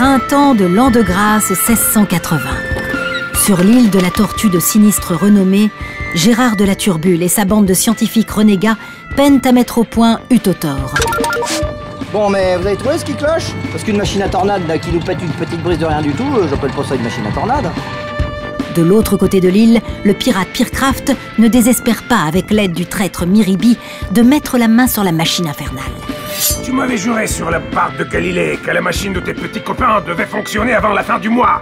Printemps de l'an de grâce 1680. Sur l'île de la Tortue de sinistre renommée, Gérard de la Turbule et sa bande de scientifiques renégats peinent à mettre au point Utotor. Bon, mais vous avez trouvé ce qui cloche? Parce qu'une machine à tornade là, qui nous pète une petite brise de rien du tout, j'appelle pas ça une machine à tornade. De l'autre côté de l'île, le pirate Pircraft ne désespère pas, avec l'aide du traître Miribi, de mettre la main sur la machine infernale. Tu m'avais juré sur la barque de Galilée que la machine de tes petits copains devait fonctionner avant la fin du mois.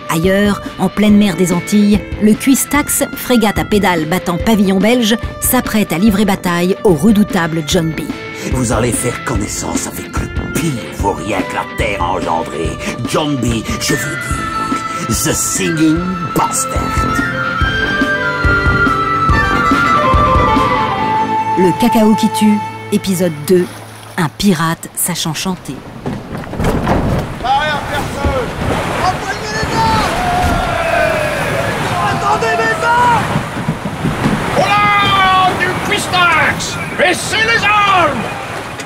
Ailleurs, en pleine mer des Antilles, le Cuistax, frégate à pédales battant pavillon belge, s'apprête à livrer bataille au redoutable John B. Vous allez faire connaissance avec le pire vaurien que la Terre a engendré. John B, je veux dire, The Singing Bastard. Le cacao qui tue, épisode 2, un pirate sachant chanter. Rien, personne! Employez les armes! Attendez mes armes! Voilà du Cuistax! Baissez les armes!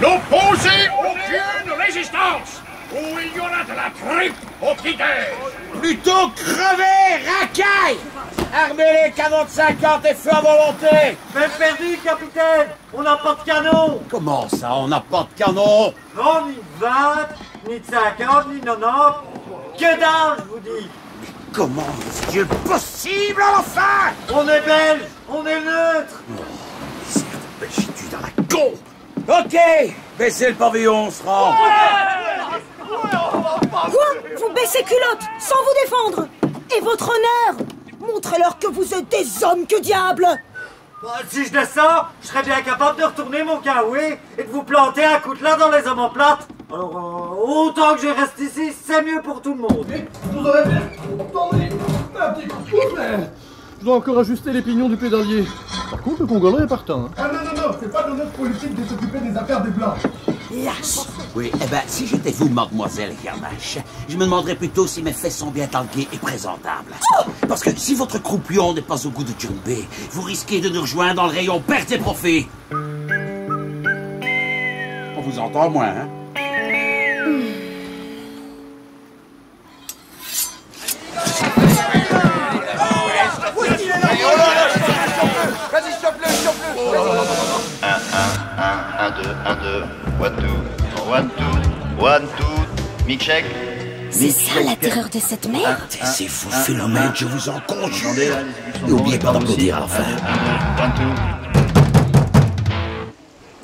N'opposez aucune résistance! Ou il y aura de la tripe au petit-déj! Plutôt crever, racaille! Armez les canons de 50 et feu à volonté! Peine perdue, capitaine! On n'a pas de canon! Comment ça, on n'a pas de canon? Non, ni de 20, ni de 50, ni de 90. Que dalle, je vous dis! Comment est-ce que possible, enfin? On est belge, on est neutre! C'est de belgitude dans la con! Ok! Baissez le pavillon, on se rend! Quoi? Vous baissez culotte, sans vous défendre! Et votre honneur? Montrez-leur que vous êtes des hommes, que diable! Si je descends, je serais bien capable de retourner mon caoué et de vous planter un coutelas dans les omoplates. Alors, autant que je reste ici, c'est mieux pour tout le monde. Vous aurez bien entendu un petit coup de pouce, mais je dois encore ajuster les pignons du pédalier. Par contre, le Congolais est partant. Hein. Ah non, c'est pas de notre politique de s'occuper des affaires des Blancs. Lâche! Oui, eh ben, si j'étais vous, mademoiselle Garnache, je me demanderais plutôt si mes fesses sont bien tanguées et présentables. Parce que si votre croupion n'est pas au goût de John B, vous risquez de nous rejoindre dans le rayon pertes et profits. On vous entend moins, hein? Vas-y, chope-le! 1, 2, 1, 2, 1, 2, mic check. C'est ça la terreur de cette mer? C'est fou phénomène, je vous en conjure. N'oubliez pas d'applaudir à la fin. 1, 2.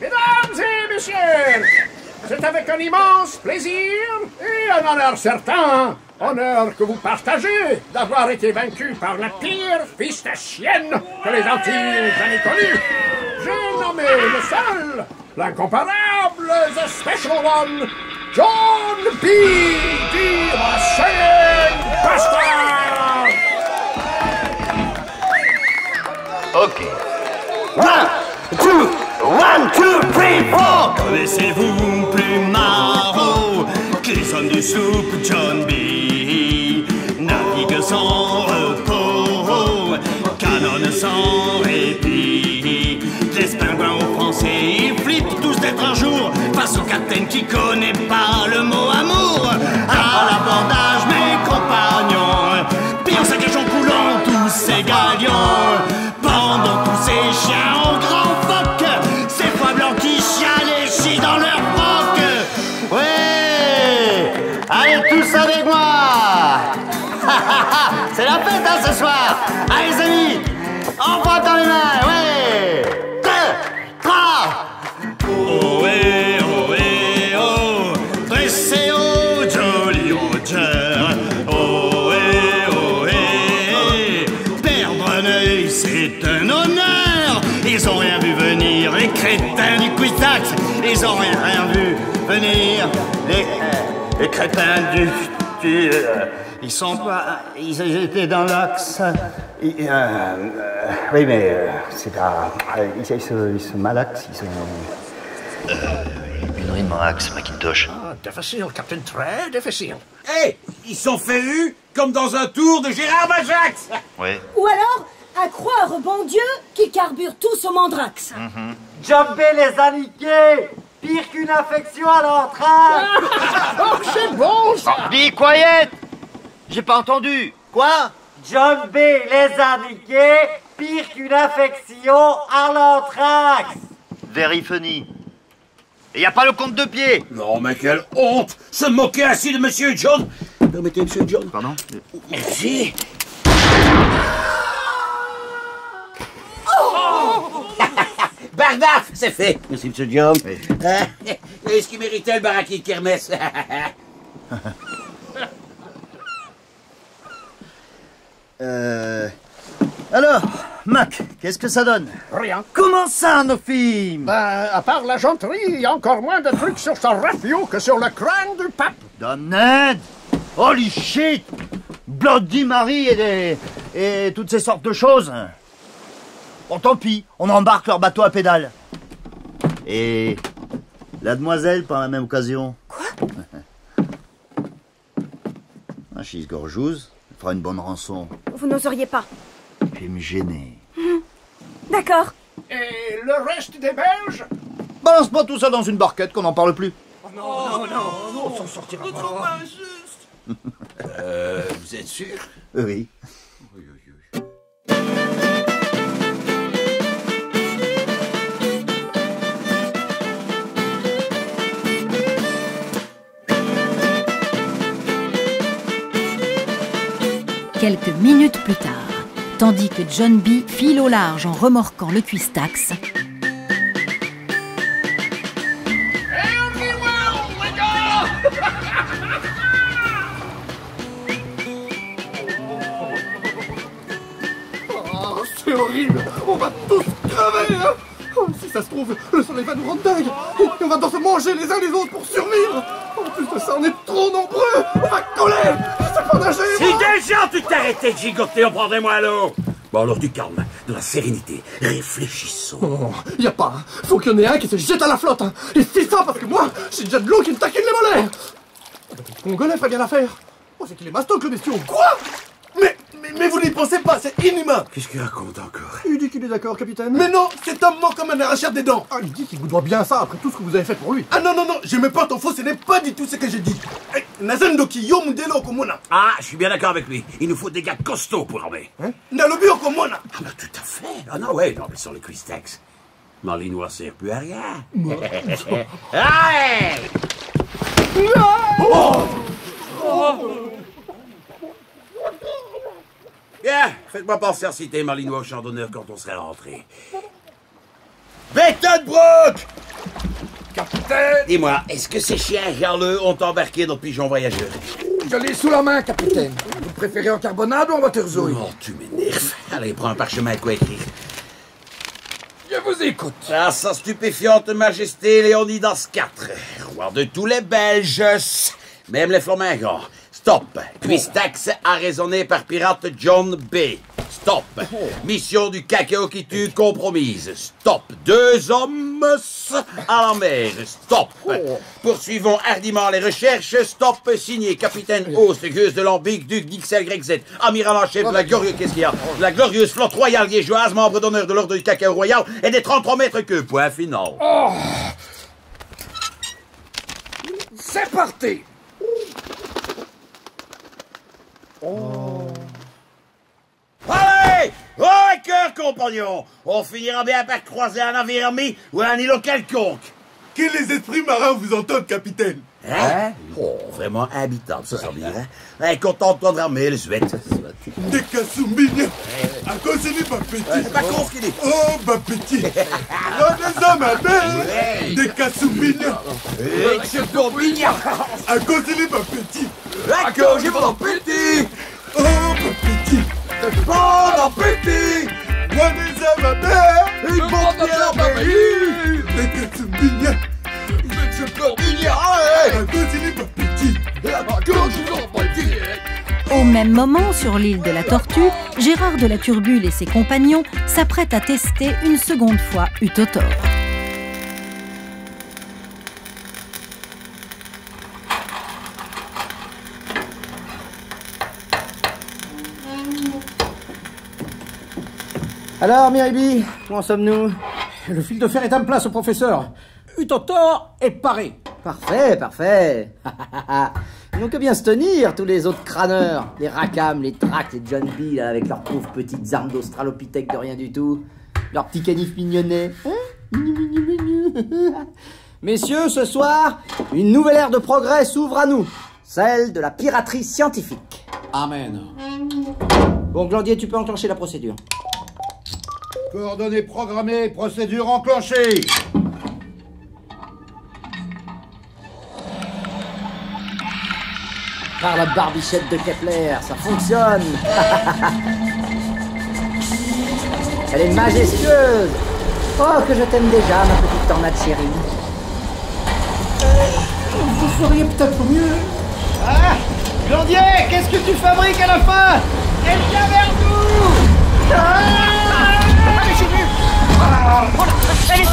Mesdames et messieurs, c'est avec un immense plaisir et un honneur certain, honneur que vous partagez, d'avoir été vaincu par la pire fistachienne que les Antilles aient connue. J'ai nommé le seul, l'incomparable, the special one, John B. The Singing Bastard. Ok. 1, 2, 3, 4. Connaissez-vous plus marot que les hommes du soupe John B? Navigue sans repos, canonne sans répit. Les pingouins aux Français, ils flippent tous d'être un jour face au capitaine qui connaît pas le mot amour. À l'abordage, mes compagnons, puis en saccagent coulant tous ces galions. Pendant tous ces chiens en grand phoque, ces foies blancs qui chialent et chient dans leur froc. Ouais, allez tous avec moi. C'est la fête, hein, ce soir. Allez, les amis, on va dans les mains, ouais. 2, 3. Oh, eh, oh, eh, oh. Dressez au Jolly Roger. Oh, eh, eh. Perdre un œil, c'est un honneur. Ils ont rien vu venir, les crétins du Cuistax. Ils ont rien vu venir, les crétins du... Ils sont pas... Ils étaient dans l'axe... oui, mais c'est pas... Ils se malaxent, ils sont... Une rime en axe, Macintosh. Ah, difficile, Captain, très difficile. Hé! Ils sont fait eu comme dans un tour de Gérard Majax! Ouais. Ou alors, à croire, bon Dieu, qu'ils carburent tous au mandrax. John B les a niqués! Pire qu'une infection à l'entrain! Oh, c'est bon, ça? Be quiet! J'ai pas entendu. Quoi? John B. les a niqués, pire qu'une infection à l'anthrax. Very funny. Et y a pas le compte de pied. Non, mais quelle honte! Se moquer ainsi de Monsieur John! Permettez, Monsieur John. Pardon? Merci. Bardaf, c'est fait. Merci, Monsieur John. Oui. Est-ce qu'il méritait le baraquet de kermesse? Alors, Mac, qu'est-ce que ça donne? Rien. Comment ça, nos films? Ben, à part la genterie, il y a encore moins de trucs sur son rafio que sur le crâne du pape. Donald! Holy shit! Bloody Mary et toutes ces sortes de choses. Bon, tant pis, on embarque leur bateau à pédales. Et la demoiselle, par la même occasion. Quoi? Ah, she's gorgeous. Elle fera une bonne rançon. Vous n'oseriez pas. Je vais me gêner. D'accord. Et le reste des Belges? Balance pas tout ça dans une barquette, qu'on n'en parle plus. Oh non, on s'en sortira pas. Vous êtes sûr? Oui. Quelques minutes plus tard, tandis que John B file au large en remorquant le Cuistax, Oh, c'est horrible. On va tous crever, hein. Oh, si ça se trouve, le soleil va nous rendre dingue. Et on va devoir se manger les uns les autres pour survivre. En plus de ça, on est trop nombreux. On va coller. C'est pas nager. Si déjà tu t'arrêtais de gigoter, on prendrait moins l'eau. Bon, alors du calme, de la sérénité. Réfléchissons. Non, y a pas. Hein. Faut qu'il y en ait un qui se jette à la flotte. Hein. Et c'est ça parce que moi, j'ai déjà de l'eau qui me taquine les mollets. Le Congolais ferait bien l'affaire. Oh, c'est qu'il est mastoc, le bestiau. Quoi? Mais vous n'y pensez pas, c'est inhumain. Qu'est-ce qu'il raconte encore? Il dit qu'il est d'accord, capitaine. Mais non, cet homme ment comme un arracheur des dents. Ah, il dit qu'il vous doit bien ça après tout ce que vous avez fait pour lui. Ah non, je me porte en faux, ce n'est pas du tout ce que j'ai dit. Nazendoki yo mudelo komona. Ah, je suis bien d'accord avec lui. Il nous faut des gars costauds pour l'armée. Hein? Nalobi o komona. Ah bah tout à fait. Ah non, ouais, non, mais sur les Cuistax. Malinois sert plus à rien. Allez! Bien, faites-moi penser à citer Malinois au champ d'honneur quand on serait rentré. Bettenbrook! Capitaine! Dis-moi, est-ce que ces chiens jarleux ont embarqué notre pigeon voyageur? Je l'ai sous la main, capitaine. Vous préférez en carbonade ou en waterzouille? Oh, tu m'énerves. Allez, prends un parchemin, quoi écrire. Je vous écoute. À sa stupéfiante majesté Léonidas IV, roi de tous les Belges, même les Flamingants. Stop. Cuistax arraisonné par pirate John B. Stop. Mission du cacao qui tue compromise. Stop. 2 hommes à la mer. Stop. Poursuivons hardiment les recherches. Stop. Signé capitaine Hauss, Gueuse de Lambic, duc d'XL YZ, amiral en chef de la glorieuse, qu'est-ce qu'il y a? La glorieuse flotte royale liégeoise, membre d'honneur de l'ordre du cacao royal et des 33 mètres queue. Point final. Oh. C'est parti. Oh. Allez! Au cœur, compagnons! On finira bien par croiser un navire ami ou un îlot quelconque. Que les esprits marins vous entendent, capitaine. Hein? Oh, vraiment habitable, ça veut dire, hein? Content de toi de ramener les Suèdes. Des Kassoumbigne. À cause du petit. C'est pas con ce qu'il dit. Oh, ma petit. Là, des hommes à mer. Des Kassoumbigne. Monsieur Courbigna. À cause du petit. D'accord, j'ai bon appétit. Oh, ma petit. Bon appétit. Là, des hommes à mer. Une bonne appétit. Des Kassoumbigne. Monsieur Courbigna. À cause du petit. Au même moment, sur l'île de la Tortue, Gérard de la Turbule et ses compagnons s'apprêtent à tester une seconde fois Utotor. Alors, Miribi, où en sommes-nous? Le fil de fer est en place, professeur. Utotor est paré. Parfait, parfait. Ils ont que bien se tenir, tous les autres crâneurs. Les Rackham, les Trax, les John B, là, avec leurs pauvres petites armes d'australopithèque de rien du tout. Leurs petits canifs mignonnets. Messieurs, ce soir, une nouvelle ère de progrès s'ouvre à nous. Celle de la piraterie scientifique. Amen. Bon, Glandier, tu peux enclencher la procédure. Coordonnées programmées, procédure enclenchée. Par la barbichette de Kepler, ça fonctionne. Elle est majestueuse. Oh, que je t'aime déjà, ma petite tornade chérie. Vous feriez peut-être mieux. Ah, Glandier, qu'est-ce que tu fabriques à la fin? Elle vient vers nous. Allez, j'ai vu. Allez,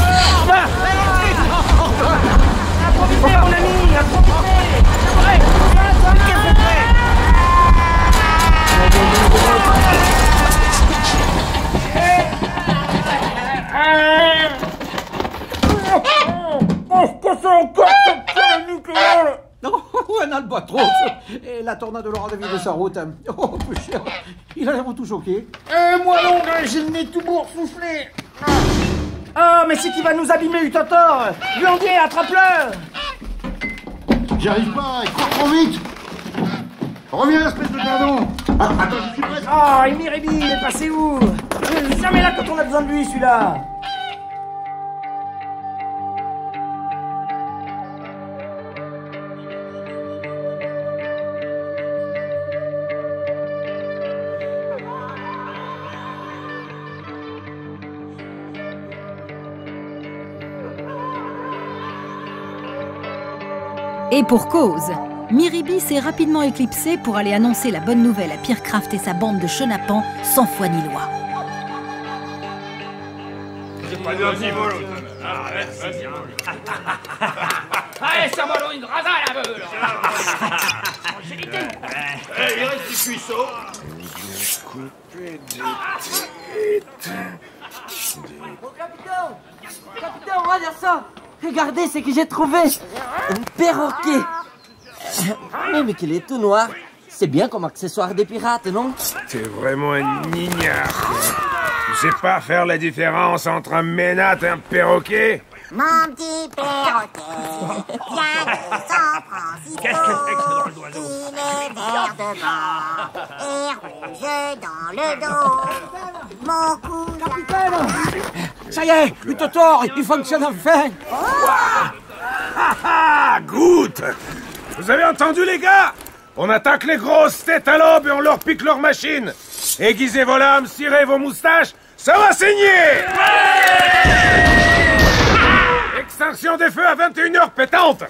improvisez, mon ami, improvisez. C'est vrai. Qu'est-ce que c'est? Oh, que c'est encore cette conne nucléaire? Non, un albatros. Et la tornade de l'aura de vie de sa route. Oh, peu cher. Il a l'air tout choqué. Moi non, j'ai le nez tout boursouflé. Ah, mais c'est qui va nous abîmer, Utotor. Glandier, attrape-le. J'y arrive pas, il court trop vite. Reviens, espèce de dindon. Attends, je suis prêt. Ah, Miribi, il est passé où? Jamais là quand on a besoin de lui, celui-là. Et pour cause, Miribi s'est rapidement éclipsé pour aller annoncer la bonne nouvelle à Pierrecraft et sa bande de chenapans sans foi ni loi. C'est pas de niveau, l'autre. Allez, serre-moi une rasa à la meule. Il reste du cuisseau. Capitaine, on va dire ça. Regardez ce que j'ai trouvé. Un perroquet. Mais qu'il est tout noir. C'est bien comme accessoire des pirates, non? T'es vraiment un ignare. Tu sais pas faire la différence entre un ménate et un perroquet? Mon petit perroquet vient de San Francisco. Qu'est-ce que c'est que ce drôle d'oiseau? Il est vert devant et rouge dans le dos. Mon cou... Capitaine! Ça y est, Utotor, il fonctionne enfin. Good! Vous avez entendu, les gars? On attaque les grosses têtes à l'aube et on leur pique leurs machines. Aiguisez vos lames, cirez vos moustaches, ça va saigner! Extinction des feux à 21h pétante!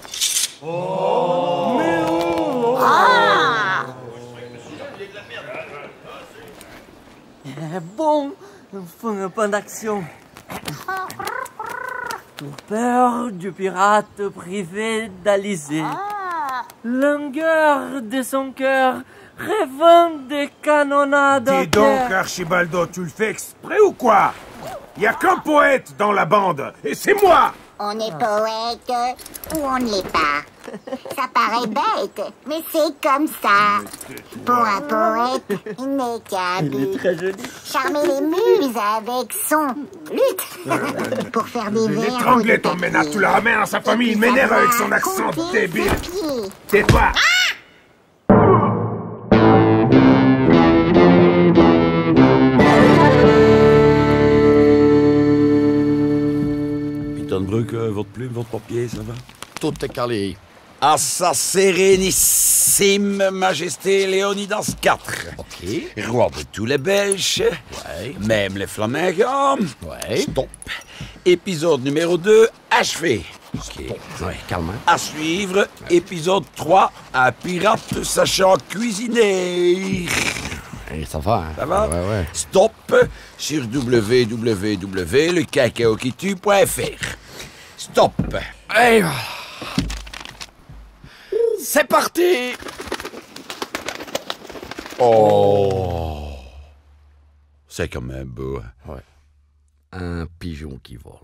Bon, enfin un point d'action. Pour peur du pirate privé d'Alizé. Longueur de son cœur, rêvant des canonnades. Dis donc, Archibaldo, tu le fais exprès ou quoi? Y a qu'un poète dans la bande, et c'est moi! On est poète ou on ne l'est pas. Ça paraît bête, mais c'est comme ça. Pour un poète, il n'est qu'un but. Très joli. Charmer les muses avec son lutte. Pour faire des vers. Étrangler ton ménage, tu le ramènes à sa famille, il m'énerve avec son accent débile. Tais-toi! Brück, votre plume, votre papier, ça va? Tout est calé. À sa sérénissime majesté Léonidas IV. Ok. Roi de tous les Belges. Ouais. Même les Flamands. Ouais. Stop. Épisode numéro 2, achevé. Ok. Ouais, calme. À suivre, épisode 3, un pirate sachant cuisiner. Et ça va, hein? Ça va? Ouais, ouais. Stop sur www.lecacaokitue.fr. Stop. Et voilà. C'est parti! Oh! C'est quand même beau. Ouais. Un pigeon qui vole.